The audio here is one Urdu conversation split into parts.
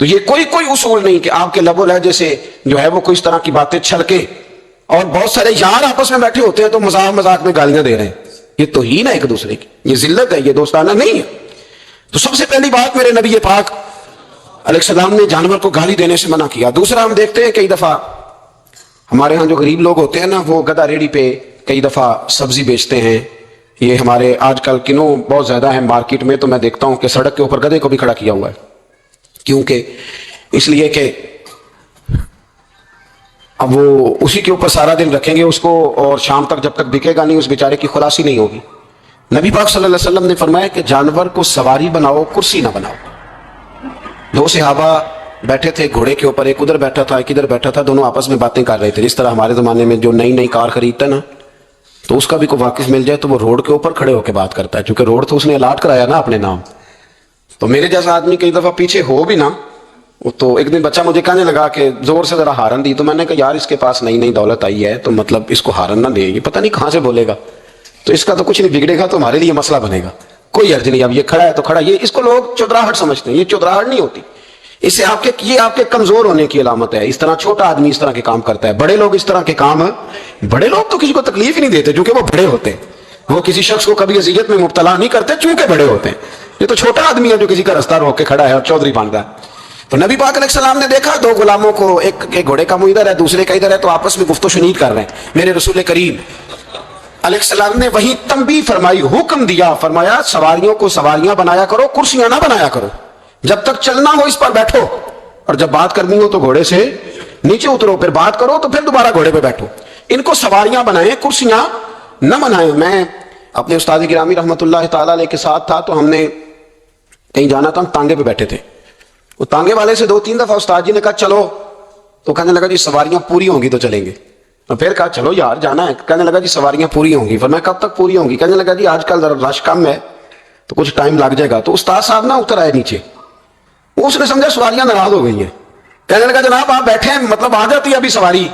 تو یہ کوئی اصول نہیں کہ آپ کے لب و لہجے سے جو ہے وہ کوئی اس طرح کی باتیں چھڑکے. اور بہت سارے یار آپس میں بیٹھے ہوتے ہیں تو مذاق میں گالیاں دے رہے ہیں. یہ توہین ہے ایک دوسرے کی, یہ ذلت ہے, یہ دوستانہ نہیں ہے. تو سب سے پہلی بات میرے نبی پاک علیہ السلام نے جانور کو گالی دینے سے منع کیا. دوسرا ہم دیکھتے ہیں کئی دفعہ ہمارے ہاں جو غریب لوگ ہوتے ہیں نا, وہ گدا ریڑھی پہ کئی دفعہ سبزی بیچتے ہیں. یہ ہمارے آج کل کنوں بہت زیادہ ہیں مارکیٹ میں, تو میں دیکھتا ہوں کہ سڑک کے اوپر گدھے کو بھی کھڑا کیا ہوا ہے. کیونکہ اس لیے کہ اب وہ اسی کے اوپر سارا دن رکھیں گے اس کو, اور شام تک جب تک بکے گا نہیں اس بیچارے کی خلاصی نہیں ہوگی. نبی پاک صلی اللہ علیہ وسلم نے فرمایا کہ جانور کو سواری بناؤ, کرسی نہ بناؤ. دو صحابہ بیٹھے تھے گھوڑے کے اوپر, ایک ادھر بیٹھا تھا ایک ادھر بیٹھا تھا, دونوں آپس میں باتیں کر رہے تھے. جس طرح ہمارے زمانے میں جو نئی کار خریدتا ہے نا, تو اس کا بھی کوئی واقف مل جائے تو وہ روڈ کے اوپر کھڑے ہو کے بات کرتا ہے, چونکہ روڈ تو اس نے الاٹ کرایا نا اپنے نام. تو میرے جیسا آدمی کئی دفعہ پیچھے ہو بھی نا, تو ایک دن بچہ مجھے کہنے لگا کہ زور سے ذرا ہارن دی. تو میں نے کہا یار اس کے پاس نئی دولت آئی ہے تو مطلب اس کو ہارن نہ دے, یہ پتہ نہیں کہاں سے بولے گا, تو اس کا تو کچھ نہیں بگڑے گا, تو ہمارے لیے مسئلہ بنے گا. کوئی عرض نہیں, اب یہ کھڑا ہے تو کھڑا. یہ اس کو لوگ چودراہٹ سمجھتے ہیں, یہ چودراہٹ نہیں ہوتی. اس سے یہ آپ کے کمزور ہونے کی علامت ہے. اس طرح چھوٹا آدمی اس طرح کے کام کرتا ہے. بڑے لوگ اس طرح کے کام, بڑے لوگ تو کسی کو تکلیف ہی نہیں دیتے چونکہ وہ بڑے ہوتے ہیں. وہ کسی شخص کو کبھی اذیت میں مبتلا نہیں کرتے چونکہ بڑے ہوتے ہیں. یہ تو چھوٹا آدمی ہے جو کسی کا رستہ روک کے کھڑا ہے اور چودھری بانٹتا ہے. تو نبی پاک علیہ السلام نے دیکھا دو غلاموں کو, ایک گھوڑے کا منہ ادھر ہے دوسرے کا ادھر ہے, تو آپس میں گفت و شنید کر رہے ہیں. میرے رسول کریم علیہ السلام نے وہی تنبیہ فرمائی, حکم دیا, فرمایا سواریوں کو سواریاں بنایا کرو, کرسیاں نہ بنایا کرو. جب تک چلنا ہو اس پر بیٹھو, اور جب بات کرنی ہو تو گھوڑے سے نیچے اترو, پھر بات کرو تو پھر دوبارہ گھوڑے پہ بیٹھو. ان کو سواریاں بنائیں, کرسیاں نہ بنائیں. میں اپنے استاد گرامی رحمۃ اللہ تعالی علیہ کے ساتھ تھا, تو ہم نے کہیں جانا تھا, ہم تانگے پہ بیٹھے تھے. وہ تانگے والے سے 2-3 دفعہ استاد جی نے کہا چلو, تو کہنے لگا جی سواریاں پوری ہوں گی تو چلیں گے. اور پھر کہا چلو یار جانا ہے, کہنے لگا جی سواریاں پوری ہوں گی. پھر میں کب تک پوری ہوں گی, کہنے لگا جی آج کل ذرا رش کم ہے تو کچھ ٹائم لگ جائے گا. تو استاد صاحب نہ اتر آئے نیچے, اس نے سمجھا سواریاں ناراض ہو گئی ہیں. کہنے لگا جناب آپ بیٹھے ہیں, مطلب آ جاتی ہے ابھی سواری.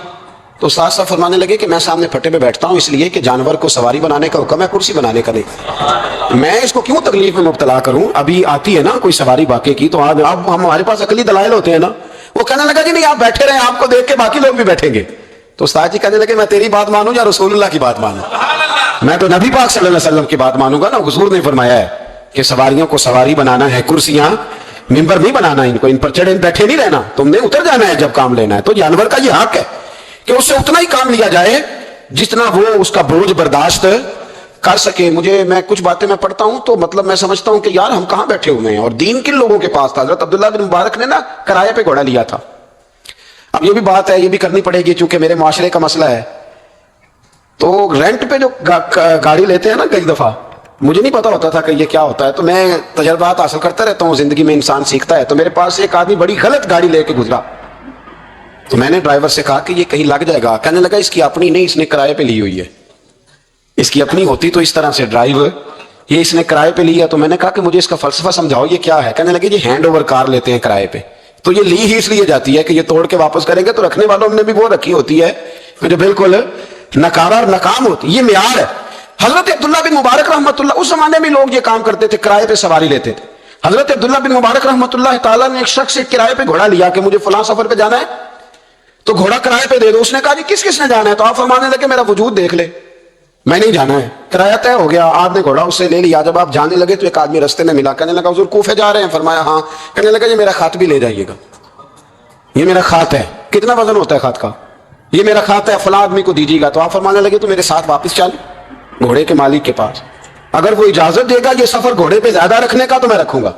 تو استاد صاحب فرمانے لگے کہ میں سامنے پھٹے پہ بیٹھتا ہوں اس لیے کہ جانور کو سواری بنانے کا حکم ہے, کرسی بنانے کا نہیں. میں اس کو کیوں تکلیف میں مبتلا کروں, ابھی آتی ہے نا کوئی سواری باقی کی, تو آج اب ہمارے پاس عقلی دلائل ہوتے ہیں نا. وہ کہنے لگا جی نہیں آپ بیٹھے رہیں, آپ کو دیکھ کے باقی لوگ بھی بیٹھیں گے. تو استاد جی کہنے لگے میں تیری بات مانوں یا رسول اللہ کی بات مانوں؟ میں تو نبی پاک صلی اللہ علیہ وسلم کی بات مانوں گا نا. حضور نے فرمایا ہے کہ سواریوں کو سواری بنانا ہے, کرسیاں ممبر نہیں بنانا, ان کو ان پر چڑھے بیٹھے نہیں رہنا, تم نے اتر جانا ہے جب کام لینا ہے. تو جانور کا یہ حق ہے کہ اس سے اتنا ہی کام لیا جائے جتنا وہ اس کا بوجھ برداشت کر سکے. میں کچھ باتیں میں پڑھتا ہوں تو مطلب میں سمجھتا ہوں کہ یار ہم کہاں بیٹھے ہوئے ہیں, اور دین کن لوگوں کے پاس تھا. حضرت عبداللہ بن مبارک نے نا کرائے پہ گھوڑا لیا تھا. اب یہ بھی بات ہے, یہ بھی کرنی پڑے گی چونکہ میرے معاشرے کا مسئلہ ہے. تو رینٹ پہ جو گاڑی لیتے ہیں نا, کئی دفعہ مجھے نہیں پتا ہوتا تھا کہ یہ کیا ہوتا ہے, تو میں تجربات حاصل کرتا رہتا ہوں, زندگی میں انسان سیکھتا ہے. تو میرے پاس ایک آدمی بڑی غلط گاڑی لے کے گزرا, تو میں نے ڈرائیور سے کہا کہ یہ کہیں لگ جائے گا. کہنے لگا اس کی اپنی نہیں, اس نے کرائے پہ لی ہوئی ہے. اس کی اپنی ہوتی تو اس طرح سے ڈرائیو, یہ اس نے کرائے پہ لیا. تو میں نے کہا کہ مجھے اس کا فلسفہ سمجھاؤ یہ کیا ہے. کہنے لگے یہ ہینڈ اوور کار لیتے ہیں کرائے پہ, تو یہ لی ہی اس لیے جاتی ہے کہ یہ توڑ کے واپس کریں گے, تو رکھنے والوں نے بھی وہ رکھی ہوتی ہے جو بالکل نکارا اور ناکام ہوتی. یہ معیار ہے. حضرت عبداللہ بن مبارک رحمۃ اللہ, اس زمانے میں لوگ یہ کام کرتے تھے, کرائے پہ سواری لیتے تھے. حضرت عبداللہ بن مبارک رحمۃ اللہ تعالیٰ نے ایک شخص سے کرائے پہ گھوڑا لیا کہ مجھے فلاں سفر پہ جانا ہے, تو گھوڑا کرائے پہ دے دو. اس نے کہا جی کس کس نے جانا ہے؟ تو آپ فرمانے لگے میرا وجود دیکھ لے, میں نہیں جانا ہے. کرایہ طے ہو گیا, آپ نے گھوڑا اس سے لے لیا. جب آپ جانے لگے تو ایک آدمی رستے میں ملا, کہنے لگا حضور کوفے جا رہے ہیں؟ فرمایا ہاں. کہنے لگا یہ میرا خات بھی لے جائیے گا, یہ میرا خات ہے. کتنا وزن ہوتا ہے خات کا؟ یہ میرا خات ہے, فلاں آدمی کو دیجیے گا. تو آپ فرمانے لگے تو میرے ساتھ واپس چل گھوڑے کے مالک کے پاس, اگر وہ اجازت دے گا یہ سفر گھوڑے پہ زیادہ رکھنے کا تو میں رکھوں گا,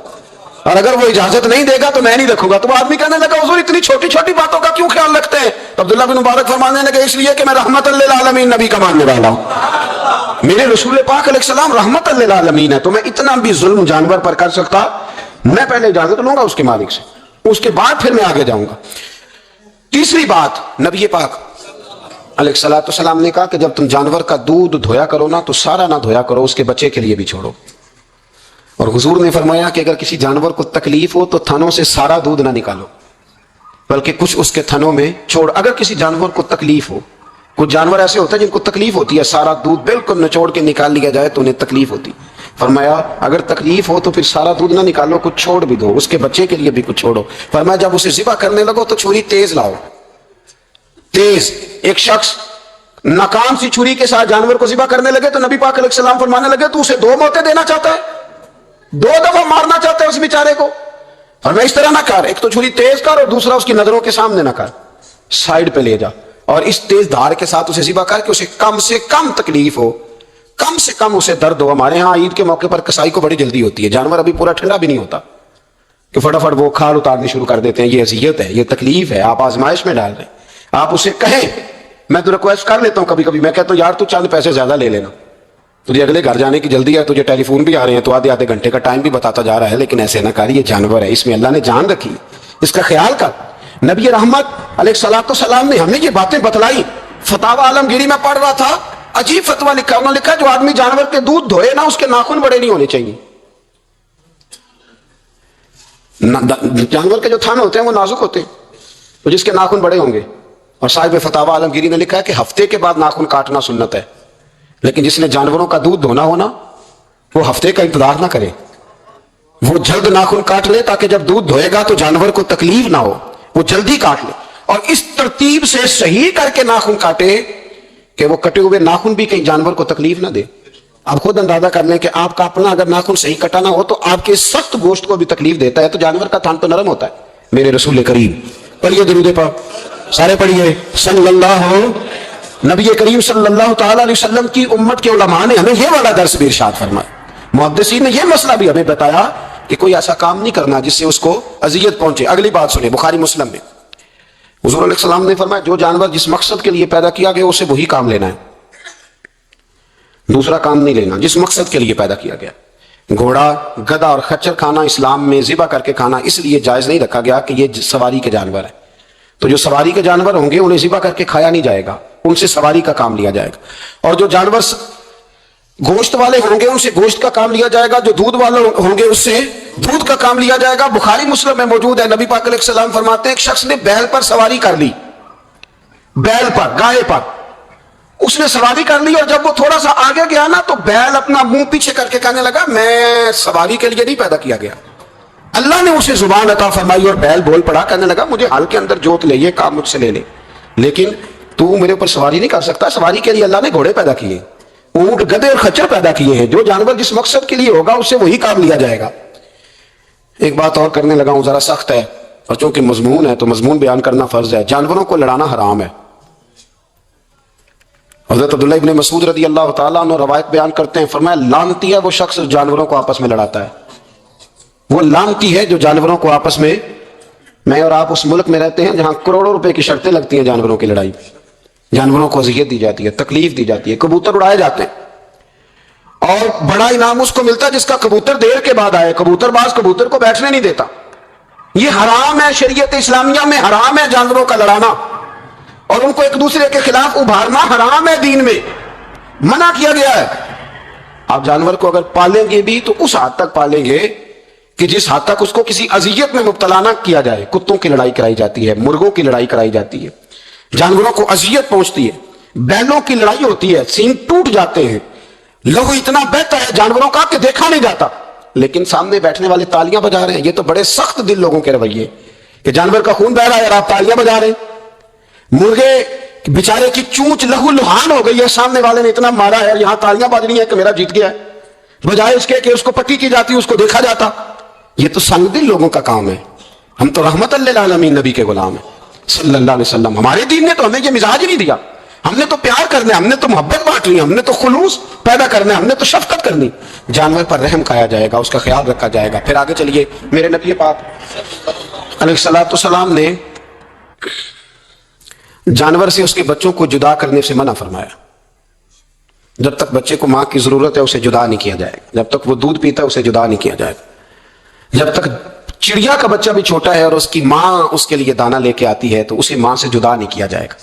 اور اگر وہ اجازت نہیں دے گا تو میں نہیں رکھوں گا. تو وہ آدمی کہنے لگا حضور اتنی چھوٹی چھوٹی باتوں کا کیوں خیال رکھتے ہیں؟ تو عبداللہ بن مبارک فرمانے لگے اس لیے کہ میں رحمت للعالمین نبی کا ماننے والا ہوں. میرے رسول پاک علیہ السلام رحمت للعالمین ہے, تو میں اتنا بھی ظلم جانور پر کر سکتا, میں پہلے اجازت لوں گا اس کے مالک سے, اس کے بعد پھر میں آگے جاؤں گا. تیسری بات, نبی پاک علیہ السلام نے کہا کہ جب تم جانور کا دودھ دھویا کرو نا تو سارا نہ دھویا کرو, اس کے بچے کے لیے بھی چھوڑو. اور حضور نے فرمایا کہ اگر کسی جانور کو تکلیف ہو تو تھنوں سے سارا دودھ نہ نکالو, بلکہ کچھ اس کے تھنوں میں چھوڑ. اگر کسی جانور کو تکلیف ہو, کچھ جانور ایسے ہوتے ہیں جن کو تکلیف ہوتی ہے, سارا دودھ بالکل نچوڑ کے نکال لیا جائے تو انہیں تکلیف ہوتی, فرمایا اگر تکلیف ہو تو پھر سارا دودھ نہ نکالو، کچھ چھوڑ بھی دو، اس کے بچے کے لیے بھی کچھ چھوڑو۔ فرمایا جب اسے ذبح کرنے لگو تو چھری تیز لاؤ، تیز۔ ایک شخص ناکام سی چھری کے ساتھ جانور کو ذبح کرنے لگے تو نبی پاک علیہ السلام فرمانے لگے تو اسے 2 موتیں دینا چاہتا ہے، 2 دفعہ مارنا چاہتا ہے اس بیچارے کو؟ فرمایا اس طرح نہ کر، ایک تو چھری تیز کر اور دوسرا اس کی نظروں کے سامنے نہ کر، سائیڈ پہ لے جا اور اس تیز دھار کے ساتھ اسے ذبح کر کے اسے کم سے کم تکلیف ہو، کم سے کم اسے درد ہو۔ ہمارے ہاں عید کے موقع پر کسائی کو بڑی جلدی ہوتی ہے، جانور ابھی پورا ٹھنڈا بھی نہیں ہوتا کہ فٹافٹ وہ کھال اتارنی شروع کر دیتے ہیں۔ یہ اذیت ہے، یہ تکلیف ہے، آپ آزمائش میں ڈال رہے ہیں۔ آپ اسے کہیں، میں تو ریکویسٹ کر لیتا ہوں کبھی کبھی، میں کہتا ہوں یار تو چند پیسے زیادہ لے لینا، تجھے اگلے گھر جانے کی جلدی ہے، تجھے ٹیلی فون بھی آ رہے ہیں، تو آدھے گھنٹے کا ٹائم بھی بتاتا جا رہا ہے، لیکن ایسے نہ کر، یہ جانور ہے، اس میں اللہ نے جان رکھی، اس کا خیال کر۔ نبی رحمت علیہ الصلوۃ والسلام نے ہمیں یہ باتیں بتلائی۔ فتاوی عالمگیری میں پڑھ رہا تھا، عجیب فتویٰ لکھا، انہوں نے لکھا جو آدمی جانور کے دودھ دھوئے نا اس کے ناخن بڑے نہیں ہونے چاہیے۔ جانور کے جو تھن ہوتے ہیں وہ نازک ہوتے ہیں، تو جس کے ناخن بڑے ہوں گے۔ اور صاحب فتاوی عالمگیری نے لکھا ہے کہ ہفتے کے بعد ناخن کاٹنا سنت ہے، لیکن جس نے جانوروں کا دودھ دھونا ہونا وہ ہفتے کا انتظار نہ کرے، وہ جلد ناخن کاٹ لے تاکہ جب دودھ دھوئے گا تو جانور کو تکلیف نہ ہو، وہ جلدی کاٹ لے اور اس ترتیب سے صحیح کر کے ناخن کاٹے کہ وہ کٹے ہوئے ناخن بھی کہیں جانور کو تکلیف نہ دے۔ آپ خود اندازہ کر لیں کہ آپ کا اپنا اگر ناخن صحیح کٹا نہ ہو تو آپ کے سخت گوشت کو بھی تکلیف دیتا ہے، تو جانور کا تھن تو نرم ہوتا ہے۔ میرے رسول کریم، پڑھیے درود پاک، سارے پڑھیے صلی اللہ، نبی کریم صلی اللہ تعالی علیہ وسلم کی امت کے علماء نے ہمیں یہ والا درس بھی ارشاد فرمایا، محدثین نے یہ مسئلہ بھی ہمیں بتایا کہ کوئی ایسا کام نہیں کرنا جس سے اس کو اذیت پہنچے۔ اگلی بات سنیں، بخاری مسلم میں حضور علیہ السلام نے فرمایا جو جانور جس مقصد کے لیے پیدا کیا گیا اسے وہی کام لینا ہے، دوسرا کام نہیں لینا، جس مقصد کے لیے پیدا کیا گیا۔ گھوڑا، گدھا اور خچر کھانا اسلام میں ذبح کر کے کھانا اس لیے جائز نہیں رکھا گیا کہ یہ سواری کے جانور ہیں، تو جو سواری کے جانور ہوں گے انہیں ذبح کر کے کھایا نہیں جائے گا، ان سے سواری کا کام لیا جائے گا۔ اور جو جانور گوشت والے ہوں گے ان سے گوشت کا کام لیا جائے گا، جو دودھ والے ہوں گے اس سے دودھ کا کام لیا جائے گا۔ بخاری مسلم میں موجود ہے، نبی پاک علیہ السلام فرماتے ہیں ایک شخص نے بیل پر سواری کر لی، بیل پر، گائے پر اس نے سواری کر لی، اور جب وہ تھوڑا سا آگے گیا نا تو بیل اپنا منہ پیچھے کر کے کہنے لگا میں سواری کے لیے نہیں پیدا کیا گیا۔ اللہ نے اسے زبان عطا فرمائی اور بیل بول پڑا، کہنے لگا مجھے حال کے اندر جوت لے، یہ کام مجھ سے لے لے، لیکن تو میرے اوپر سواری نہیں کر سکتا۔ سواری کے لیے اللہ نے گھوڑے پیدا کیے، اونٹ، گدھے اور خچر پیدا کیے ہیں، جو جانور جس مقصد کے لیے ہوگا اس سے وہی کام لیا جائے گا۔ ایک بات اور کرنے لگا ہوں، ذرا سخت ہے اور چونکہ مضمون ہے تو مضمون بیان کرنا فرض ہے۔ جانوروں کو لڑانا حرام ہے۔ حضرت عبداللہ ابن مسعود رضی اللہ تعالیٰ عنہ روایت بیان کرتے ہیں، فرمایا لعنتی ہے وہ شخص جانوروں کو آپس میں لڑاتا ہے، وہ لعنتی ہے جو جانوروں کو آپس میں۔ میں اور آپ اس ملک میں رہتے ہیں جہاں کروڑوں روپے کی شرطیں لگتی ہیں جانوروں کی لڑائی، جانوروں کو اذیت دی جاتی ہے، تکلیف دی جاتی ہے، کبوتر اڑائے جاتے ہیں اور بڑا انعام اس کو ملتا ہے جس کا کبوتر دیر کے بعد آئے۔ کبوتر باز کبوتر کو بیٹھنے نہیں دیتا، یہ حرام ہے، شریعت اسلامیہ میں حرام ہے جانوروں کا لڑانا اور ان کو ایک دوسرے کے خلاف ابھارنا حرام ہے، دین میں منع کیا گیا ہے۔ آپ جانور کو اگر پالیں گے بھی تو اس حد تک پالیں گے کہ جس حد تک اس کو کسی اذیت میں مبتلا نہ کیا جائے۔ کتوں کی لڑائی کرائی جاتی ہے، مرغوں کی لڑائی کرائی جاتی ہے، جانوروں کو اذیت پہنچتی ہے، بیلوں کی لڑائی ہوتی ہے، سینگ ٹوٹ جاتے ہیں، لہو اتنا بہتا ہے جانوروں کا کہ دیکھا نہیں جاتا، لیکن سامنے بیٹھنے والے تالیاں بجا رہے ہیں۔ یہ تو بڑے سخت دل لوگوں کے رویے کہ جانور کا خون بہ رہا ہے اور آپ تالیاں بجا رہے ہیں۔ مرغے بیچارے کی چونچ لہو لہان ہو گئی ہے، سامنے والے نے اتنا مارا ہے، یہاں تالیاں بج رہی ہیں کہ میرا جیت گیا ہے، بجائے اس کے کہ اس کو پٹی کی جاتی، اس کو دیکھا جاتا۔ یہ تو سنگ دل لوگوں کا کام ہے۔ ہم تو رحمت للعالمین نبی کے غلام ہیں صلی اللہ علیہ وسلم۔ ہمارے دین نے تو ہمیں یہ مزاج ہی نہیں دیا، ہم نے تو پیار کرنا، ہم نے تو محبت بانٹنی، ہم نے تو خلوص پیدا کرنا، ہم نے تو شفقت کرنی۔ جانور پر رحم کھایا جائے گا، اس کا خیال رکھا جائے گا۔ پھر آگے چلیے، میرے نبی پاک علیہ الصلوۃ والسلام نے جانور سے اس کے بچوں کو جدا کرنے سے منع فرمایا۔ جب تک بچے کو ماں کی ضرورت ہے اسے جدا نہیں کیا جائے گا، جب تک وہ دودھ پیتا ہے اسے جدا نہیں کیا جائے گا، جب تک چڑیا کا بچہ بھی چھوٹا ہے اور اس کی ماں اس کے لیے دانہ لے کے آتی ہے تو اسے ماں سے جدا نہیں کیا جائے گا،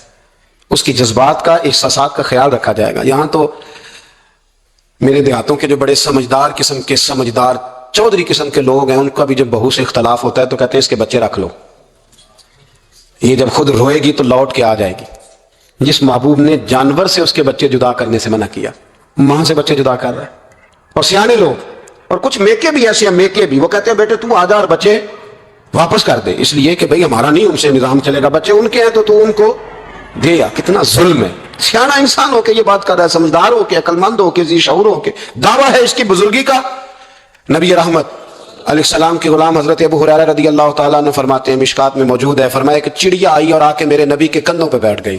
اس کی جذبات کا، احساسات کا خیال رکھا جائے گا۔ یہاں تو میرے دیہاتوں کے جو بڑے سمجھدار قسم کے، سمجھدار چودھری قسم کے لوگ ہیں، ان کا بھی جب بہو سے اختلاف ہوتا ہے تو کہتے ہیں اس کے بچے رکھ لو، یہ جب خود روئے گی تو لوٹ کے آ جائے گی۔ جس محبوب نے جانور سے اس کے بچے جدا کرنے سے منع کیا، ماں سے بچے جدا کر رہا ہے، اور سیانے لوگ، اور کچھ میکے بھی ایسے ہیں، میکے بھی، وہ کہتے ہیں بیٹے تو آ جا اور بچے واپس کر دے، اس لیے کہ بھئی ہمارا نہیں ان سے نظام چلے گا، بچے ان کے ہیں تو ان کو دے۔ یا کتنا ظلم ہے۔ سیانا انسان ہو کے یہ بات کر رہا ہے، سمجھدار ہو کے، عقل مند ہو کے، ذی شعور ہو کے، دعویٰ ہے اس کی بزرگی کا۔ نبی رحمت علیہ السلام کے غلام حضرت ابو ہریرہ رضی اللہ تعالیٰ عنہ فرماتے ہیں، مشکات میں موجود ہے، فرمایا کہ چڑیا آئی اور آ کے میرے نبی کے کندھوں پہ بیٹھ گئی۔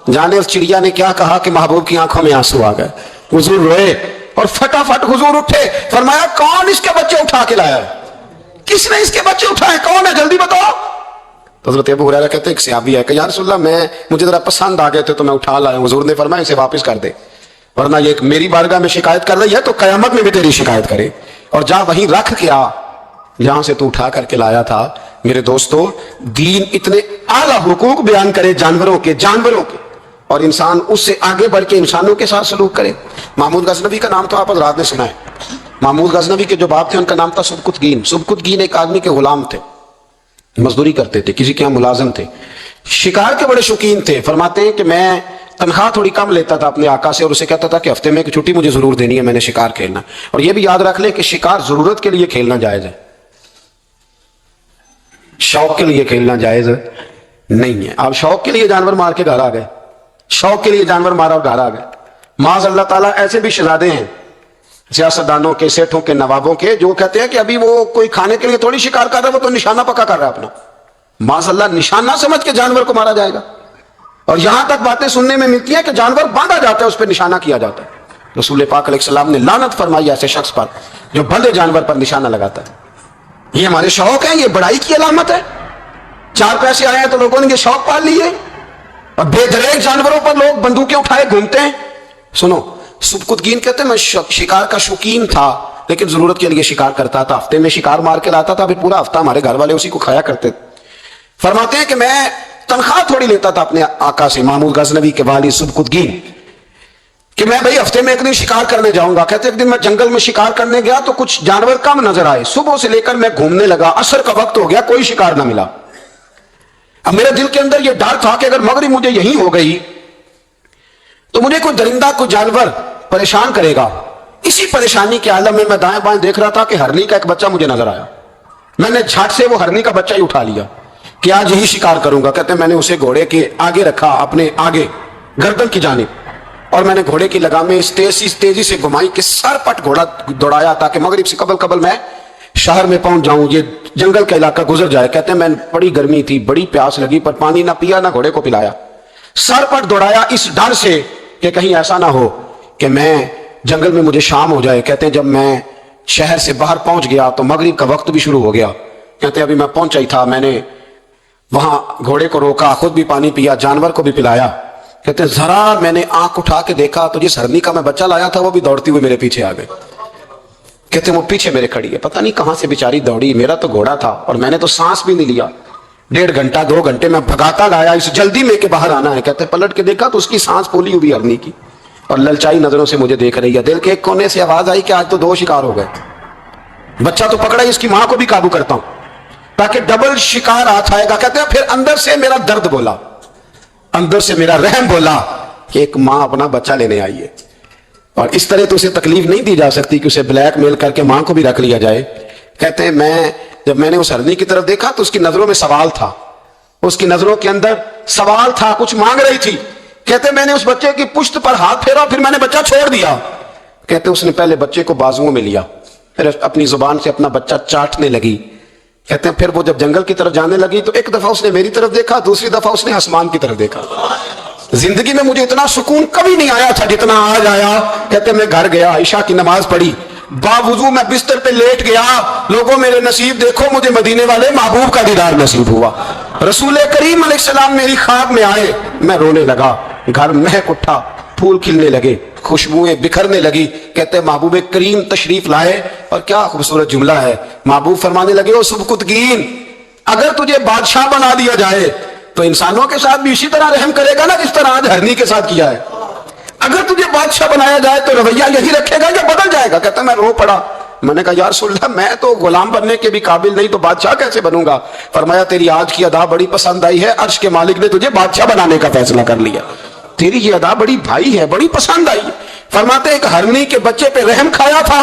جانے اس چڑیا نے کیا کہا کہ محبوب کی آنکھوں میں آنسو آ گئے، حضور روئے اور فٹافٹ حضور اٹھے، فرمایا کون اس کے بچے اٹھا کے لایا ہے؟ کس نے اس کے بچے اٹھائے؟ کون ہے؟ جلدی بتاؤ۔ تو حضرت ابو ہریرہ کہتے ہیں ایک صحابی ہے کہ یا رسول اللہ مجھے ذرا پسند آ گئے تھے تو میں اٹھا لایا ہوں۔ حضور نے فرمایا اسے واپس کر دے، ورنہ یہ میری بارگاہ میں شکایت کر رہی ہے تو قیامت میں بھی تیری شکایت کرے، اور جا وہیں رکھ کے آ جہاں سے تو اٹھا کر کے لایا تھا۔ میرے دوستو، دین اتنے اعلیٰ حقوق بیان کرے جانوروں کے اور انسان اس سے آگے بڑھ کے انسانوں کے ساتھ سلوک کرے۔ محمود غزنوی کا نام تو آپ حضرات نے سنا ہے۔ محمود غزنوی کے جو باپ تھے ان کا نام تھا سبکتگین۔ سبکتگین ایک آدمی کے غلام تھے، مزدوری کرتے تھے، کسی کے یہاں ملازم تھے، شکار کے بڑے شوقین تھے۔ فرماتے ہیں کہ میں تنخواہ تھوڑی کم لیتا تھا اپنے آقا سے، اور اسے کہتا تھا کہ ہفتے میں ایک چھٹی مجھے ضرور دینی ہے، میں نے شکار کھیلنا۔ اور یہ بھی یاد رکھ لیں کہ شکار ضرورت کے لیے کھیلنا جائز ہے، شوق کے لیے کھیلنا جائز نہیں ہے۔ آپ شوق کے لیے جانور مار کے گھر آ گئے، شوق کے لیے جانور مارا اور گھر آ گئے۔ معاذ اللہ تعالیٰ ایسے بھی شہزادے ہیں سیاستدانوں کے، سیٹھوں کے، نوابوں کے، جو کہتے ہیں کہ ابھی وہ کوئی کھانے کے لیے تھوڑی شکار کر رہا ہے، وہ تو نشانہ پکا کر رہا ہے اپنا۔ معاذ اللہ نشانہ سمجھ کے جانور کو مارا جائے گا، اور یہاں تک باتیں سننے میں ملتی ہیں کہ جانور باندھا جاتا ہے، اس پہ نشانہ کیا جاتا ہے۔ رسول پاک علیہ السلام نے لعنت فرمائی ایسے شخص پر جو بندے جانور پر نشانہ لگاتا ہے۔ یہ ہمارے شوق ہیں، یہ بڑائی کی علامت ہے۔ چار پیسے آئے ہیں تو لوگوں نے یہ شوق پال لیے، اور بے دریغ جانوروں پر لوگ بندوقیں اٹھائے گھومتے ہیں۔ سنو، سبکتگین کہتے ہیں میں شکار کا شوقین تھا، لیکن ضرورت کے لیے شکار کرتا تھا، ہفتے میں شکار مار کے لاتا تھا، پھر پورا ہفتہ ہمارے گھر والے اسی کو کھایا کرتے تھے۔ فرماتے ہیں کہ میں تنخواہ تھوڑی لیتا تھا اپنے آقا سے، محمود غزنوی کے والد سبکتگین، کہ میں بھائی ہفتے میں ایک دن شکار کرنے جاؤں گا۔ کہتے ایک دن میں جنگل میں شکار کرنے گیا تو کچھ جانور کم نظر آئے، صبح سے لے کر میں گھومنے لگا، عصر کا وقت ہو گیا، کوئی شکار نہ ملا۔ اب میرے دل کے اندر یہ ڈر تھا کہ اگر مغرب مجھے یہی ہو گئی تو مجھے کوئی درندہ، کوئی جانور پریشان کرے گا۔ اسی پریشانی کے عالم میں دائیں بائیں دیکھ رہا تھا کہ ہرنی کا ایک بچہ مجھے نظر آیا۔ میں نے جھٹ سے وہ ہرنی کا بچہ ہی اٹھا لیا کہ آج یہی شکار کروں گا۔ کہتے ہیں میں نے اسے گھوڑے کے آگے رکھا، اپنے آگے گردن کی جانب، اور میں نے گھوڑے کی لگامیں اس تیزی سے گھمائی کہ سر پٹ گھوڑا دوڑایا تاکہ مغرب سے قبل میں شہر میں پہنچ جاؤں، یہ جنگل کا علاقہ گزر جائے۔ کہتے ہیں میں بڑی گرمی تھی، بڑی پیاس لگی، پر پانی نہ پیا نہ گھوڑے کو پلایا، سر پٹ دوڑایا اس ڈر سے کہ کہیں ایسا نہ ہو کہ میں جنگل میں مجھے شام ہو جائے۔ کہتے ہیں جب میں شہر سے باہر پہنچ گیا تو مغرب کا وقت بھی شروع ہو گیا۔ کہتے ہیں ابھی میں پہنچا ہی تھا، میں نے وہاں گھوڑے کو روکا، خود بھی پانی پیا، جانور کو بھی پلایا۔ کہتے ہیں ذرا میں نے آنکھ اٹھا کے دیکھا تو جس ہرنی کا میں بچہ لایا تھا وہ بھی دوڑتی ہوئی میرے پیچھے آ گئی۔ کہتے ہیں وہ پیچھے میرے کھڑی ہے، پتہ نہیں کہاں سے بیچاری دوڑی، میرا تو گھوڑا تھا اور میں نے تو سانس بھی نہیں لیا۔ 1.5 گھنٹہ 2 گھنٹے میں بھگاتا لایا اس جلدی میں کہ باہر آنا ہے۔ کہتے ہیں پلٹ کے دیکھا تو اس کی سانس پھولی ہوئی ہرنی کی، اور للچائی نظروں سے مجھے دیکھ رہی ہے۔ دل کے ایک کونے سے آواز آئی کہ آج تو 2 شکار ہو گئے، بچہ تو پکڑا ہی، اس کی ماں کو بھی قابو کرتا ہوں تاکہ ڈبل شکار ہاتھ آئے گا۔ کہتے ہیں پھر اندر سے میرا درد بولا، اندر سے میرا رحم بولا کہ ایک ماں اپنا بچہ لینے آئی ہے، اور اس طرح تو اسے تکلیف نہیں دی جا سکتی کہ اسے بلیک میل کر کے ماں کو بھی رکھ لیا جائے۔ کہتے ہیں جب میں نے اس ہرنی کی طرف دیکھا تو اس کی نظروں میں سوال تھا، اس کی نظروں کے اندر سوال تھا، کچھ مانگ رہی تھی۔ کہتے ہیں میں نے اس بچے کی پشت پر ہاتھ پھیرا، پھر میں نے بچہ چھوڑ دیا۔ کہتے ہیں اس نے پہلے بچے کو بازوؤں میں لیا، پھر اپنی زبان سے اپنا بچہ چاٹنے لگی۔ کہتے ہیں پھر وہ جب جنگل کی طرف جانے لگی تو ایک دفعہ اس نے میری طرف دیکھا، دوسری دفعہ اس نے آسمان کی طرف دیکھا۔ زندگی میں مجھے اتنا سکون کبھی نہیں آیا تھا جتنا آج آیا۔ کہتے ہیں میں گھر گیا، عشاء کی نماز پڑھی، باوضو میں بستر پہ لیٹ گیا، لوگوں میرے نصیب دیکھو، مجھے مدینے والے محبوب کا دیدار نصیب ہوا۔ رسول کریم علیہ السلام میری خواب میں آئے، میں رونے لگا، گھر مہک اٹھا، پھول کھلنے لگے، خوشبوئیں بکھرنے لگی۔ کہتے ہیں محبوب کریم تشریف لائے، اور کیا خوبصورت جملہ ہے، محبوب فرمانے لگے او سبکتگین، اگر تجھے بادشاہ بنا دیا جائے تو انسانوں کے ساتھ بھی اسی طرح رحم کرے گا نا جس طرح آج ہرنی کے ساتھ کیا ہے۔ اگر تجھے بادشاہ بنایا جائے تو رویہ یہی رکھے گا یا بدل جائے گا؟ کہتا ہے میں رو پڑا، میں نے کہا یا رسول اللہ میں تو غلام بننے کے بھی قابل نہیں، تو بادشاہ کیسے بنوں گا؟ فرمایا تیری آج کی ادا بڑی پسند آئی ہے، عرش کے مالک نے تجھے بادشاہ بنانے کا فیصلہ کر لیا، تیری یہ ادا بڑی بھائی ہے، بڑی پسند آئی۔ فرماتے ایک ہرنی کے بچے پہ رحم کھایا تھا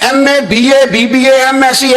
MA, BA, BBA, MSc,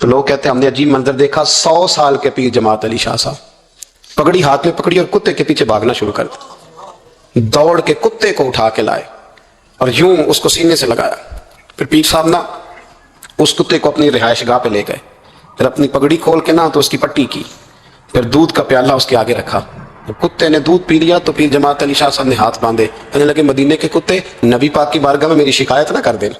تو لوگ کہتے ہیں ہم نے عجیب منظر دیکھا، 100 سال کے پیر جماعت علی شاہ صاحب پگڑی ہاتھ میں پکڑی اور کتے کے پیچھے بھاگنا شروع کر دیا، دوڑ کے کتے کو اٹھا کے لائے اور یوں اس کو سینے سے لگایا. پھر پیر صاحب نا اس کتے کو اپنی رہائش گاہ پہ لے گئے، پھر اپنی پگڑی کھول کے نا تو اس کی پٹی کی، پھر دودھ کا پیالہ اس کے آگے رکھا. جب کتے نے دودھ پی لیا تو پیر جماعت علی شاہ صاحب نے ہاتھ باندھے، کہنے لگے مدینے کے کتے نبی پاک کی بارگاہ میں میری شکایت نہ کر دینا،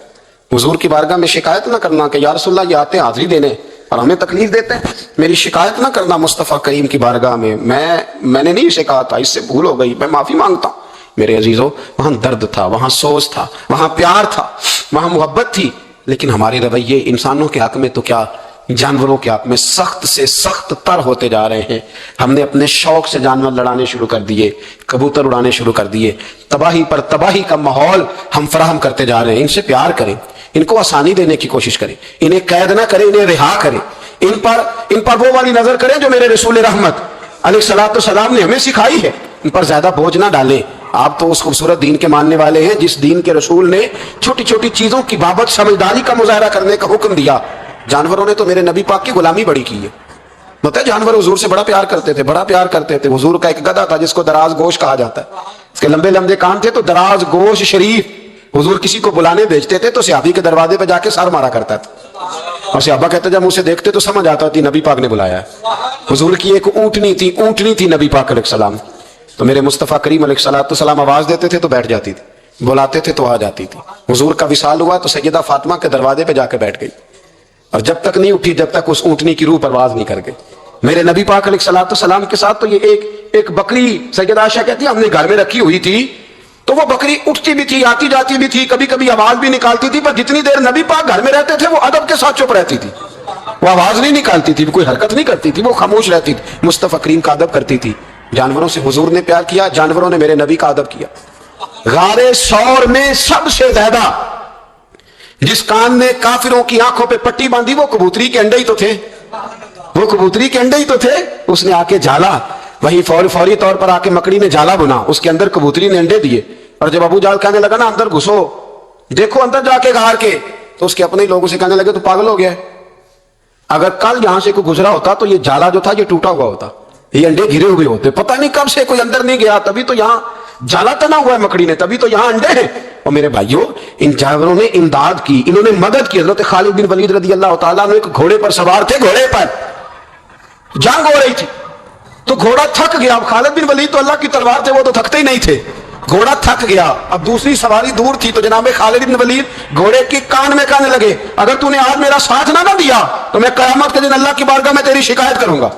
حضور کی بارگاہ میں شکایت نہ کرنا کہ یا رسول اللہ یہ آتے ہیں حاضری دینے اور ہمیں تکلیف دیتے ہیں، میری شکایت نہ کرنا مصطفیٰ کریم کی بارگاہ میں، میں نے نہیں اسے کہا تھا، اس سے بھول ہو گئی، میں معافی مانگتا ہوں. میرے عزیزو، وہاں درد تھا، وہاں سوز تھا، وہاں پیار تھا، وہاں محبت تھی، لیکن ہمارے رویے انسانوں کے حق میں تو کیا جانوروں کے حق میں سخت سے سخت تر ہوتے جا رہے ہیں. ہم نے اپنے شوق سے جانور لڑانے شروع کر دیے، کبوتر اڑانے شروع کر دیے، تباہی پر تباہی کا ماحول ہم فراہم کرتے جا رہے ہیں. ان سے پیار کریں، ان کو آسانی دینے کی کوشش کریں، انہیں قید نہ کریں، انہیں رہا کریں، ان پر وہ والی نظر کریں جو میرے رسول رحمت علیہ الصلوۃ والسلام نے ہمیں سکھائی ہے. ان پر زیادہ بوجھ نہ ڈالیں. آپ تو اس خوبصورت دین کے ماننے والے ہیں جس دین کے رسول نے چھوٹی چھوٹی چیزوں کی بابت سمجھداری کا مظاہرہ کرنے کا حکم دیا. جانوروں نے تو میرے نبی پاک کی غلامی بڑی کی ہے. بتا ہے جانور حضور سے بڑا پیار کرتے تھے، بڑا پیار کرتے تھے. حضور کا ایک گدھا تھا جس کو دراز گوش کہا جاتا ہے، اس کے لمبے لمبے کان تھے تو دراز گوش شریف. حضور کسی کو بلانے بھیجتے تھے تو صحابی کے دروازے پہ جا کے سر مارا کرتا تھا، اور صحابہ کہتے جب اسے دیکھتے تو سمجھ آتا تھی نبی پاک نے بلایا ہے. حضور کی ایک اونٹنی تھی نبی پاک علیہ السلام، تو میرے مصطفیٰ کریم علیہ السلام آواز دیتے تھے تو بیٹھ جاتی تھی، بلاتے تھے تو آ جاتی تھی. حضور کا وصال ہوا تو سیدہ فاطمہ کے دروازے پہ جا کے بیٹھ گئی، اور جب تک نہیں اٹھی جب تک اس اونٹنی کی روح پرواز نہیں کر گئی. میرے نبی پاک علیہ السلام کے ساتھ تو یہ ایک بکری سیدہ عائشہ کہتی ہے ہم نے گھر میں رکھی ہوئی تھی، تو وہ بکری اٹھتی بھی تھی، آتی جاتی بھی تھی، کبھی کبھی آواز بھی نکالتی تھی، پر جتنی دیر نبی پاک گھر میں رہتے تھے وہ ادب کے ساتھ چپ رہتی تھی، وہ آواز نہیں نکالتی تھی، کوئی حرکت نہیں کرتی تھی، وہ خاموش رہتی تھی، مصطفیٰ کریم کا ادب کرتی تھی. جانوروں سے حضور نے پیار کیا، جانوروں نے میرے نبی کا ادب کیا. غار ثور میں سب سے زیادہ جس کان نے کافروں کی آنکھوں پہ پٹی باندھی وہ کبوتری کے انڈے ہی تو تھے، وہ کبوتری کے انڈے ہی تو تھے. اس نے آ کے جالا، وہی فوری طور پر آ کے مکڑی نے جالا بنا، اس کے اندر کبوتری نے انڈے دیے، اور جب ابو جہل کہنے لگا نا اندر گھسو دیکھو اندر جا کے غار کے، تو اس کے اپنے لوگوں سے کہنے لگے تو پاگل ہو گیا ہے، اگر کل یہاں سے کوئی گزرا ہوتا تو یہ جالا جو تھا یہ ٹوٹا ہوا ہوتا، یہ انڈے گرے ہوئے ہوتے، پتہ نہیں کب سے کوئی اندر نہیں گیا، تبھی تو یہاں جالا تنا ہوا ہے مکڑی نے، تبھی تو یہاں انڈے ہیں. اور میرے بھائیوں ان جانوروں نے امداد کی، انہوں نے مدد کی. حضرت خالد بن ولید رضی اللہ تعالیٰ عنہ ایک گھوڑے پر سوار تھے، گھوڑے پر جنگ ہو رہی تھی تو گھوڑا تھک گیا. اب خالد بن ولید تو اللہ کی تلوار تھے، وہ تو تھکتے ہی نہیں تھے، گھوڑا تھک گیا. اب دوسری سواری دور تھی تو جناب خالد بن ولید گھوڑے کے کان میں کہنے لگے اگر تو نے آج میرا ساتھ نہ دیا تو میں قیامت کے دن اللہ کی بارگاہ میں تیری شکایت کروں گا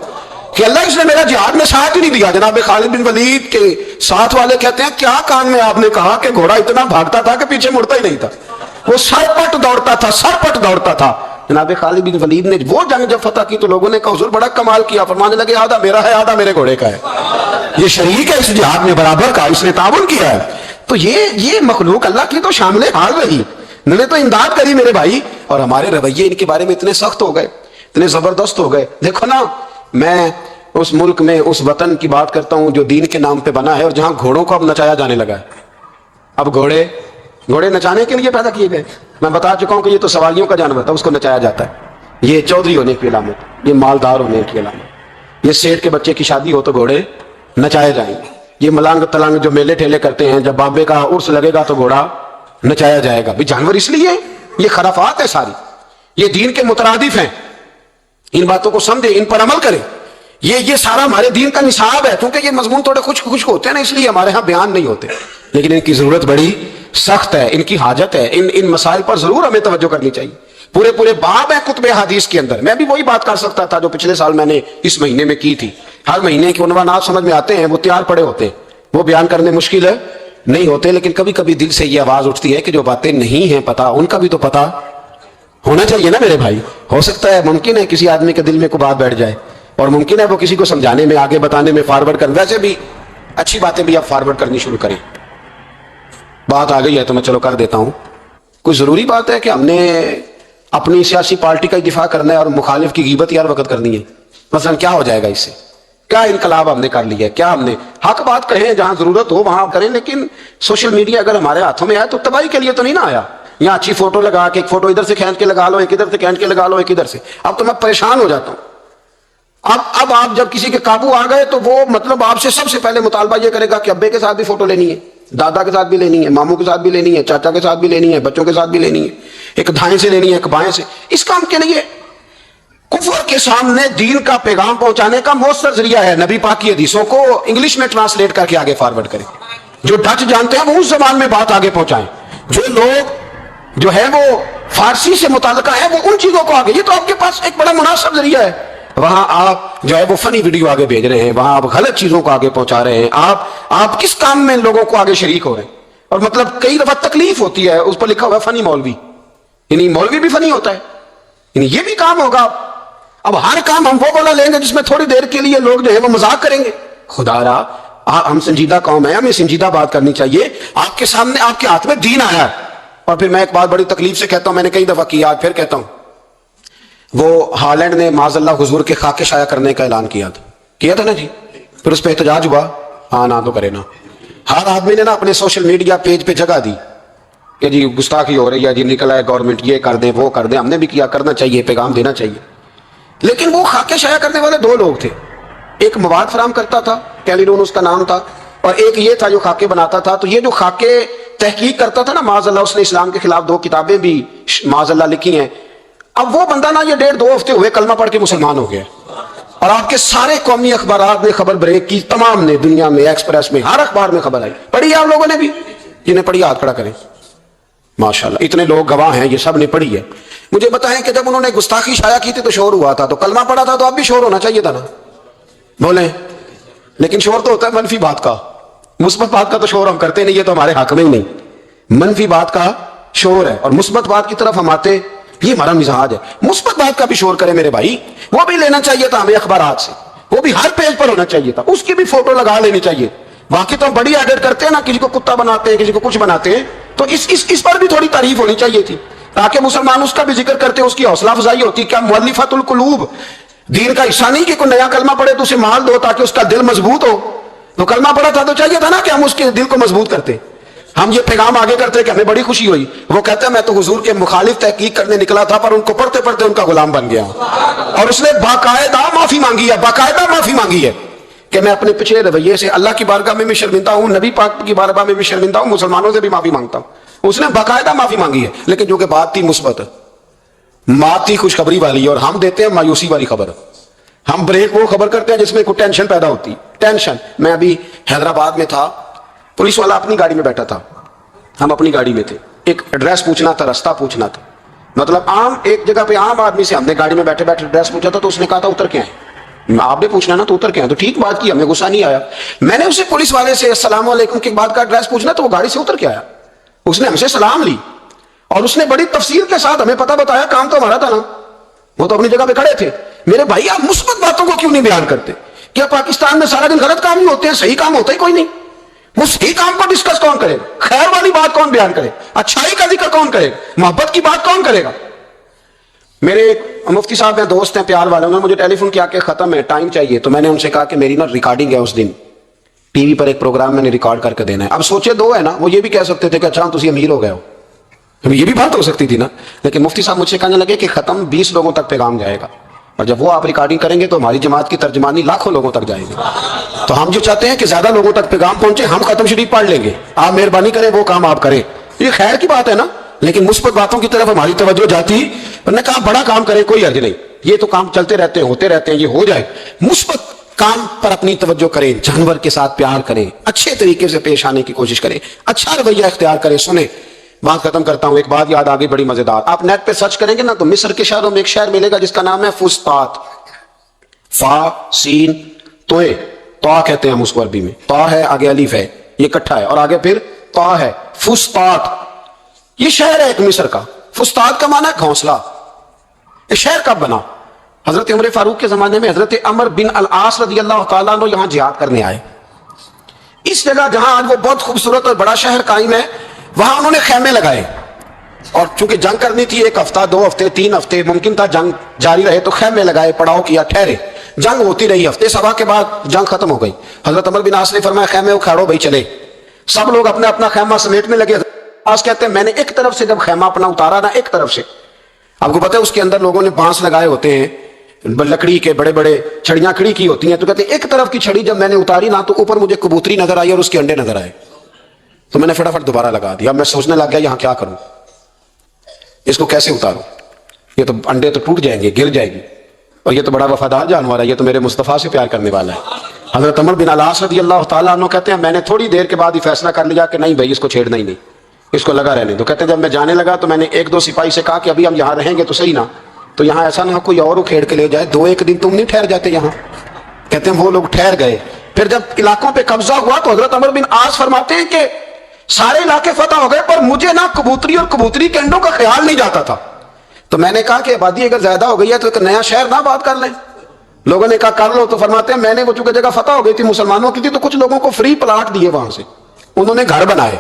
کہ اللہ اس نے میرا جہاد میں ساتھ ہی نہیں دیا. جناب خالد بن ولید کے ساتھ والے کہتے ہیں کیا کان میں آپ نے کہا کہ گھوڑا اتنا بھاگتا تھا کہ پیچھے مڑتا ہی نہیں تھا، وہ سرپٹ دوڑتا تھا. جناب خالد بن ولید نے وہ جنگ جب فتح کی تو لوگوں نے کہا حضور بڑا کمال کیا، فرمانے لگے آدھا میرا ہے آدھا میرے گھوڑے کا ہے، یہ شریک ہے اس جہاد میں برابر کا، اس نے تعاون کیا ہے. تو یہ مخلوق اللہ کی تو شامل حال رہی، انہوں نے تو امداد کری میرے بھائی. اور ہمارے رویے ان کے بارے میں اتنے سخت ہو گئے، اتنے زبردست ہو گئے. دیکھو نا میں اس ملک میں اس وطن کی بات کرتا ہوں جو دین کے نام پہ بنا ہے اور جہاں گھوڑوں کو اب نچایا جانے لگا ہے. اب گھوڑے نچانے کے لیے پیدا کیے گئے. میں بتا چکا ہوں کہ یہ تو سواریوں کا جانور تھا، اس کو نچایا جاتا ہے. یہ چودھری ہونے کی علامت، یہ مالدار ہونے کی علامت. یہ سیٹ کے بچے کی شادی ہو تو گھوڑے نچائے جائیں گے. یہ ملانگ تلانگ جو میلے ٹھیلے کرتے ہیں، جب بابے کا عرس لگے گا تو گھوڑا نچایا جائے گا. جانور اس لیے یہ خرافات ہے ساری، یہ دین کے مترادف ہیں. ان باتوں کو سمجھیں، ان پر عمل کریں. یہ سارا ہمارے دین کا نصاب ہے. کیونکہ یہ مضمون تھوڑے خشک ہوتے ہیں نا، اس لیے ہمارے ہاں بیان نہیں ہوتے، لیکن ان کی ضرورت بڑی سخت ہے، ان کی حاجت ہے. ان مسائل پر ضرور ہمیں توجہ کرنی چاہیے. پورے باب ہیں کتب حدیث کے اندر. میں بھی وہی بات کر سکتا تھا جو پچھلے سال میں نے اس مہینے میں کی تھی. ہر مہینے کے عنوانات سمجھ میں آتے ہیں، وہ تیار پڑے ہوتے ہیں، وہ بیان کرنے مشکل نہیں ہوتے. لیکن کبھی کبھی دل سے یہ آواز اٹھتی ہے کہ جو باتیں نہیں ہیں پتہ، ان کا بھی تو پتہ ہونا چاہیے نا میرے بھائی. ہو سکتا ہے، ممکن ہے کسی آدمی کے دل میں کوئی بات بیٹھ جائے، اور ممکن ہے وہ کسی کو سمجھانے میں، آگے بتانے میں فارورڈ کرنے، ویسے بھی اچھی باتیں بھی آپ فارورڈ کرنی شروع کریں. بات آ گئی ہے تو میں چلو کر دیتا ہوں. کوئی ضروری بات ہے کہ ہم نے اپنی سیاسی پارٹی کا دفاع کرنا ہے اور مخالف کی غیبت ہر وقت کرنی ہے؟ مثلا کیا ہو جائے گا اس سے؟ کیا انقلاب ہم نے کر لیا ہے؟ کیا ہم نے حق بات کہیں، جہاں ضرورت ہو وہاں کریں، لیکن سوشل میڈیا اگر ہمارے ہاتھوں میں آئے تو تباہی کے لیے تو نہیں نہ آیا. یہاں اچھی فوٹو لگا کے ایک فوٹو ادھر سے کھینچ کے لگا لو، ایک ادھر سے کھینچ کے لگا لو، ایک ادھر سے. اب تو میں پریشان ہو جاتا ہوں. اب آپ جب کسی کے قابو آ گئے تو وہ مطلب آپ سے سب سے پہلے مطالبہ یہ کرے گا کہ ابے کے ساتھ بھی فوٹو لینی ہے، دادا کے ساتھ بھی لینی ہے، ماموں کے ساتھ بھی لینی ہے، چاچا کے ساتھ بھی لینی ہے، بچوں کے ساتھ بھی لینی ہے، ایک دائیں سے لینی ہے، ایک بائیں سے. اس کام کے لیے کفر کے سامنے دین کا پیغام پہنچانے کا مؤثر ذریعہ ہے نبی پاک کی حدیثوں کو انگلش میں ٹرانسلیٹ کر کے آگے فارورڈ کریں. جو ڈچ جانتے ہیں وہ اس زبان میں بات آگے پہنچائیں. جو لوگ جو ہے وہ فارسی سے متعلقہ ہے وہ ان چیزوں کو آگے. یہ تو آپ کے پاس ایک بڑا مناسب ذریعہ ہے. وہاں آپ جو ہے وہ فنی ویڈیو آگے بھیج رہے ہیں، وہاں آپ غلط چیزوں کو آگے پہنچا رہے ہیں. آپ کس کام میں لوگوں کو آگے شریک ہو رہے ہیں؟ اور مطلب کئی دفعہ تکلیف ہوتی ہے، اس پر لکھا ہوا ہے فنی مولوی، یعنی مولوی بھی فنی ہوتا ہے، یعنی یہ بھی کام ہوگا. اب ہر کام ہم وہ بولا لیں گے جس میں تھوڑی دیر کے لیے لوگ جو ہے وہ مذاق کریں گے. خدا را ہم سنجیدہ قوم ہیں، ہمیں سنجیدہ بات کرنی چاہیے. آپ کے سامنے آپ کے ہاتھ میں دین آیا ہے. اور پھر میں ایک بات بڑی تکلیف سے کہتا ہوں، میں نے کئی دفعہ کیا، آج پھر کہتا ہوں. وہ ہالینڈ نے معاذ اللہ حضور کے خاکے شائع کرنے کا اعلان کیا تھا نا جی. پھر اس پہ احتجاج ہوا. ہاں نہ تو کرے نا. ہر آدمی نے نا اپنے سوشل میڈیا پیج پہ جگہ دی کہ جی گستاخی ہو رہی ہے، جی نکلا ہے گورنمنٹ، یہ کر دیں وہ کر دیں. ہم نے بھی کیا، کرنا چاہیے، پیغام دینا چاہیے. لیکن وہ خاکے شائع کرنے والے دو لوگ تھے. ایک مواد فراہم کرتا تھا، کیلیڈون اس کا نام تھا، اور ایک یہ تھا جو خاکے بناتا تھا. تو یہ جو خاکے تحقیق کرتا تھا نا معاذ اللہ، اس نے اسلام کے خلاف 2 کتابیں بھی معاذ اللہ لکھی ہیں. اب وہ بندہ نا یہ 1.5-2 ہفتے ہوئے کلمہ پڑھ کے مسلمان ہو گیا. اور آپ کے سارے قومی اخبارات نے خبر بریک کی، تمام نے، دنیا میں، ایکسپریس میں، ہر اخبار میں خبر آئی. پڑھی آپ لوگوں نے بھی؟ جنہیں پڑھی ہاتھ کھڑا کریں. ماشاءاللہ اتنے لوگ گواہ ہیں، یہ سب نے پڑھی ہے. مجھے بتائیں کہ جب انہوں نے گستاخی شائع کی تھی تو شور ہوا تھا، تو کلمہ پڑھا تھا تو اب بھی شور ہونا چاہیے تھا نا، بولیں. لیکن شور تو ہوتا ہے منفی بات کا، مثبت بات کا تو شور ہم کرتے نہیں، یہ تو ہمارے حق میں ہی نہیں. منفی بات کا شور ہے اور مثبت بات کی طرف ہم آتے، یہ ہمارا مزاج ہے. مثبت بات کا بھی شور کرے میرے بھائی، وہ بھی لینا چاہیے تھا ہمیں اخبارات سے، وہ بھی ہر پیج پر ہونا چاہیے تھا، اس کی بھی فوٹو لگا لینی چاہیے. باقی تو ہم بڑی ایڈٹ کرتے ہیں نا، کسی کو کتا بناتے ہیں، کسی کو کچھ بناتے ہیں، تو اس پر بھی تھوڑی تعریف ہونی چاہیے تھی تاکہ مسلمان اس کا بھی ذکر کرتے، اس کی حوصلہ افزائی ہوتی. کیا مؤلفۃ القلوب دین کا حصہ نہیں کہ کوئی نیا کلمہ پڑھے تو اسے مال دو تاکہ اس کا دل مضبوط ہو؟ تو کلمہ پڑھا تھا تو چاہیے تھا نا کہ ہم اس کے دل کو مضبوط کرتے. ہم یہ پیغام آگے کرتے کہ ہمیں بڑی خوشی ہوئی. وہ کہتا ہے میں تو حضور کے مخالف تحقیق کرنے نکلا تھا، پر ان کو پڑھتے پڑھتے ان کا غلام بن گیا. اور اس نے باقاعدہ معافی مانگی ہے، باقاعدہ معافی مانگی ہے کہ میں اپنے پچھلے رویے سے اللہ کی بارگاہ میں بھی شرمندہ ہوں، نبی پاک کی بارگاہ میں بھی شرمندہ ہوں، مسلمانوں سے بھی معافی مانگتا ہوں. اس نے باقاعدہ معافی مانگی ہے. لیکن جو کہ بات تھی مثبت، بات تھی خوشخبری والی، اور ہم دیتے ہیں مایوسی والی خبر. ہم بریک وہ خبر کرتے ہیں جس میں کوئی ٹینشن پیدا ہوتی. ٹینشن. میں ابھی حیدرآباد میں تھا، پولیس والا اپنی گاڑی میں بیٹھا تھا، ہم اپنی گاڑی میں تھے. ایک ایڈریس پوچھنا تھا، رستہ پوچھنا تھا. مطلب عام ایک جگہ پہ عام آدمی سے ہم نے گاڑی میں بیٹھے بیٹھے ایڈریس پوچھا تھا، تو اس نے کہا تھا اتر کے آئے. آپ نے پوچھنا نا تو اتر کے آئے. تو ٹھیک بات کی، ہمیں غصہ نہیں آیا. میں نے اسے پولیس والے سے السلام علیکم کے بعد کا ایڈریس پوچھنا تو وہ گاڑی سے اتر کے آیا. اس نے ہم سے سلام لی اور اس نے بڑی تفصیل کے ساتھ ہمیں پتہ بتایا. کام تو ہمارا تھا نا، وہ تو اپنی جگہ پہ کھڑے تھے. میرے بھائی آپ مثبت باتوں کو کیوں نہیں بیان کرتے؟ کیا پاکستان میں سارا دن غلط کام ہی ہوتے ہیں، صحیح کام ہوتا ہی کوئی نہیں؟ وہ صحیح کام کو ڈسکس کون کرے؟ خیر والی بات کون بیان کرے؟ اچھائی کا ذکر کون کرے؟ محبت کی بات کون کرے گا؟ میرے مفتی صاحب ہیں، دوست ہیں، پیار والے، انہوں نے مجھے ٹیلی فون کیا کہ ختم ہے، ٹائم چاہیے. تو میں نے ان سے کہا کہ میری نا ریکارڈنگ ہے، اس دن ٹی وی پر ایک پروگرام میں نے ریکارڈ کر کے دینا ہے. اب سوچے دو ہے نا، وہ یہ بھی کہہ سکتے تھے کہ اچھا تسی امیر ہو گئے ہو، یہ بھی بات ہو سکتی تھی نا. لیکن مفتی صاحب مجھ سے کہنے لگے کہ ختم 20 لوگوں تک پیغام جائے گا، اور جب وہ آپ ریکارڈنگ کریں گے تو ہماری جماعت کی ترجمانی لاکھوں لوگوں تک جائے گی. تو ہم جو چاہتے ہیں کہ زیادہ لوگوں تک پیغام پہنچے، ہم ختم شریف پڑھ لیں گے، آپ مہربانی کریں وہ کام آپ کریں. یہ خیر کی بات ہے نا، لیکن مثبت باتوں کی طرف ہماری توجہ جاتی. انہوں نے کہا بڑا کام کریں، کوئی حرج نہیں، یہ تو کام چلتے رہتے ہیں، ہوتے رہتے ہیں، یہ ہو جائے. مثبت کام پر اپنی توجہ کریں، جانور کے ساتھ پیار کریں، اچھے طریقے سے پیش آنے کی کوشش کریں، اچھا رویہ اختیار کریں. سنیں، بات ختم کرتا ہوں، ایک بات یاد آ گئی بڑی مزیدار. آپ نیٹ پہ سرچ کریں گے نا تو مصر کے شہروں میں ایک شہر ملے گا جس کا نام ہے فسطاط. فا سین توئے، طا کہتے ہیں ہم اس کو عربی میں. طا ہے، آگے الف ہے، یہ کٹھا ہے، اور آگے پھر طا ہے. فسطاط یہ شہر ہے ایک مصر کا. فسطاط کا معنی ہے گھونسلہ. یہ شہر کب بنا؟ حضرت عمر فاروق کے زمانے میں حضرت عمر بن العاص رضی اللہ تعالیٰ عنہ یہاں جہاد کرنے آئے. اس جگہ جہاں آج وہ بہت خوبصورت اور بڑا شہر قائم ہے، وہاں انہوں نے خیمے لگائے. اور چونکہ جنگ کرنی تھی، 1 ہفتہ 2 ہفتے 3 ہفتے ممکن تھا جنگ جاری رہے، تو خیمے لگائے، پڑاؤ کیا، ٹھہرے. جنگ ہوتی رہی، ہفتے سوا کے بعد جنگ ختم ہو گئی. حضرت عمر بن عاص نے فرمایا خیمے اکھاڑو بھائی چلے. سب لوگ اپنا اپنا خیمہ سمیٹنے لگے. آج کہتے ہیں میں نے ایک طرف سے جب خیمہ اپنا اتارا نا، ایک طرف سے، آپ کو پتہ ہے اس کے اندر لوگوں نے بانس لگائے ہوتے ہیں لکڑی کے، بڑے بڑے چھڑیاں کھڑی کی ہوتی ہیں، تو کہتے ہیں ایک طرف کی چھڑی جب میں نے اتاری نا تو اوپر مجھے کبوتری نظر آئی اور اس کے انڈے نظر آئے، تو میں نے فٹافٹ دوبارہ لگا دیا۔ اب میں سوچنے لگ گیا یہاں کیا کروں، اس کو کیسے اتاروں، یہ تو انڈے تو ٹوٹ جائیں گے، گر جائے گی، اور یہ تو بڑا وفادار جانور ہے، یہ تو میرے مصطفیٰ سے پیار کرنے والا ہے۔ حضرت عمر بن العاص رضی اللہ تعالیٰ عنہ کہتے ہیں میں نے تھوڑی دیر کے بعد ہی فیصلہ کر لیا کہ نہیں بھائی اس کو چھیڑنا ہی نہیں، اس کو لگا رہنے دو۔ کہتے ہیں جب میں جانے لگا تو میں نے ایک دو سپاہی سے کہا کہ ابھی ہم یہاں رہیں گے تو صحیح نا، تو یہاں ایسا نہ ہو کوئی اور کھیڑ کے لے جائے، 2-1 دن تم نہیں ٹھہر جاتے یہاں۔ کہتے ہیں وہ لوگ ٹھہر گئے۔ پھر جب علاقوں پہ قبضہ ہوا تو حضرت عمر بن عاص فرماتے ہیں کہ سارے علاقے فتح ہو گئے پر مجھے نہ کبوتری اور کبوتری کے انڈوں کا خیال نہیں جاتا تھا۔ تو میں نے کہا کہ آبادی اگر زیادہ ہو گئی ہے تو ایک نیا شہر نہ آباد کر لیں۔ لوگوں نے کہا کر لو، تو فرماتے ہیں میں نے وہ چونکہ جگہ فتح ہو گئی تھی مسلمانوں کی تھی تو کچھ لوگوں کو فری پلاٹ دیے، وہاں سے انہوں نے گھر بنائے،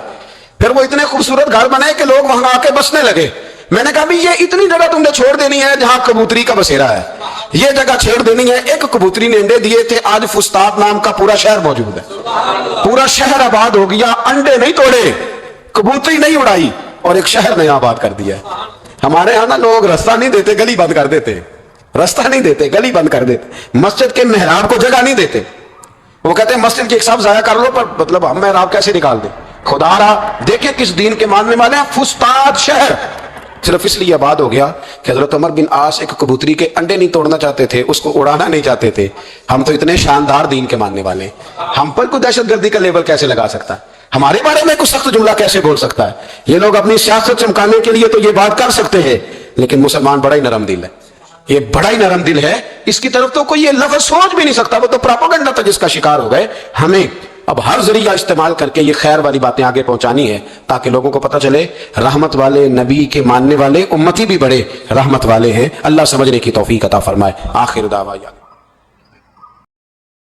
پھر وہ اتنے خوبصورت گھر بنائے کہ لوگ وہاں آ کے بسنے لگے۔ میں نے کہا بھی یہ اتنی جگہ تم نے چھوڑ دینی ہے جہاں کبوتری کا بسیرا ہے، یہ جگہ چھوڑ دینی ہے۔ ایک کبوتری نے انڈے دیے تھے، آج فسطاط نام کا پورا شہر موجود ہے، پورا شہر آباد ہو گیا، انڈے نہیں توڑے، کبوتری نہیں اڑائی، اور ایک شہر نیا آباد کر دیا۔ ہمارے یہاں نا لوگ رستہ نہیں دیتے، گلی بند کر دیتے، رستہ نہیں دیتے گلی بند کر دیتے، مسجد کے محراب کو جگہ نہیں دیتے، وہ کہتے ہیں مسجد کی ایک صف ضائع کر لو، پر مطلب ہم محراب کیسے نکال دیں؟ خدا را دیکھیں کس دین کے ماننے والے ہیں۔ فسطاط شہر صرف اس لیے آباد ہو گیا کہ حضرت عمر بن عاص ایک کبوتری کے انڈے نہیں توڑنا چاہتے تھے، اس کو اڑانا نہیں چاہتے تھے۔ ہم تو اتنے شاندار دین کے ماننے والے ہیں، ہم پر کوئی دہشت گردی کا لیبل کیسے لگا سکتا ہے؟ ہمارے بارے میں کوئی سخت جملہ کیسے بول سکتا ہے؟ یہ لوگ اپنی سیاست چمکانے کے لیے تو یہ بات کر سکتے ہیں، لیکن مسلمان بڑا ہی نرم دل ہے، یہ بڑا ہی نرم دل ہے، اس کی طرف تو کوئی یہ لفظ سوچ بھی نہیں سکتا، وہ تو پراپیگنڈا تھا جس کا شکار ہو گئے۔ ہمیں اب ہر ذریعہ استعمال کر کے یہ خیر والی باتیں آگے پہنچانی ہے تاکہ لوگوں کو پتہ چلے رحمت والے نبی کے ماننے والے امتی بھی بڑے رحمت والے ہیں۔ اللہ سمجھنے کی توفیق عطا فرمائے۔ آخر دعوانا